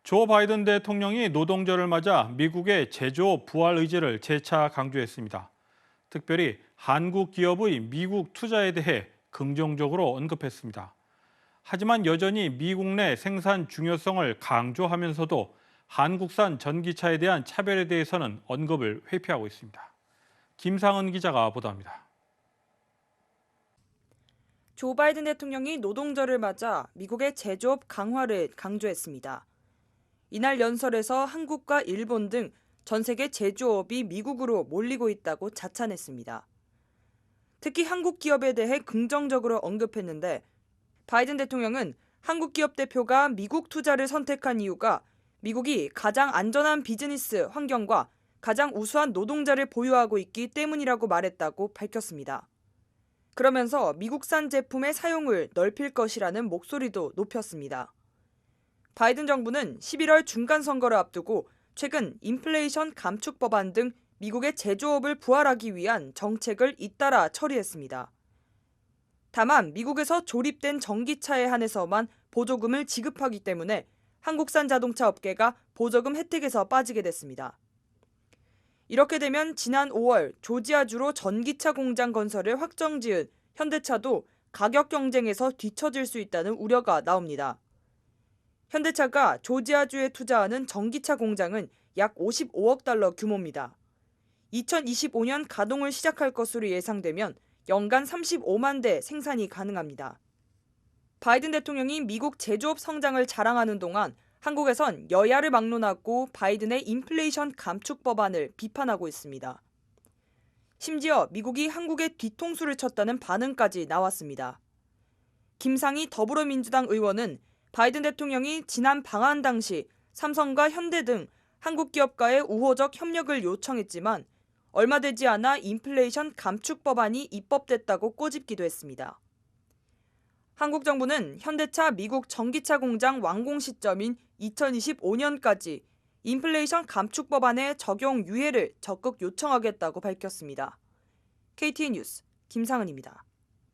조 바이든 대통령이 노동절을 맞아 미국의 제조업 부활 의지를 재차 강조했습니다. 특별히 한국 기업의 미국 투자에 대해 긍정적으로 언급했습니다. 하지만 여전히 미국 내 생산 중요성을 강조하면서도 한국산 전기차에 대한 차별에 대해서는 언급을 회피하고 있습니다. 김상은 기자가 보도합니다. 조 바이든 대통령이 노동절을 맞아 미국의 제조업 강화를 강조했습니다. 이날 연설에서 한국과 일본 등 전 세계 제조업이 미국으로 몰리고 있다고 자찬했습니다. 특히 한국 기업에 대해 긍정적으로 언급했는데 바이든 대통령은 한국 기업 대표가 미국 투자를 선택한 이유가 미국이 가장 안전한 비즈니스 환경과 가장 우수한 노동자를 보유하고 있기 때문이라고 말했다고 밝혔습니다. 그러면서 미국산 제품의 사용을 넓힐 것이라는 목소리도 높였습니다. 바이든 정부는 11월 중간 선거를 앞두고 최근 인플레이션 감축 법안 등 미국의 제조업을 부활하기 위한 정책을 잇따라 처리했습니다. 다만 미국에서 조립된 전기차에 한해서만 보조금을 지급하기 때문에 한국산 자동차 업계가 보조금 혜택에서 빠지게 됐습니다. 이렇게 되면 지난 5월 조지아주로 전기차 공장 건설을 확정지은 현대차도 가격 경쟁에서 뒤처질 수 있다는 우려가 나옵니다. 현대차가 조지아주에 투자하는 전기차 공장은 약 55억 달러 규모입니다. 2025년 가동을 시작할 것으로 예상되면 연간 35만 대 생산이 가능합니다. 바이든 대통령이 미국 제조업 성장을 자랑하는 동안 한국에선 여야를 막론하고 바이든의 인플레이션 감축 법안을 비판하고 있습니다. 심지어 미국이 한국에 뒤통수를 쳤다는 반응까지 나왔습니다. 김상희 더불어민주당 의원은 바이든 대통령이 지난 방한 당시 삼성과 현대 등 한국 기업과의 우호적 협력을 요청했지만 얼마 되지 않아 인플레이션 감축 법안이 입법됐다고 꼬집기도 했습니다. 한국 정부는 현대차 미국 전기차 공장 완공 시점인 2025년까지 인플레이션 감축 법안의 적용 유예를 적극 요청하겠다고 밝혔습니다. KTN 뉴스 김상은입니다.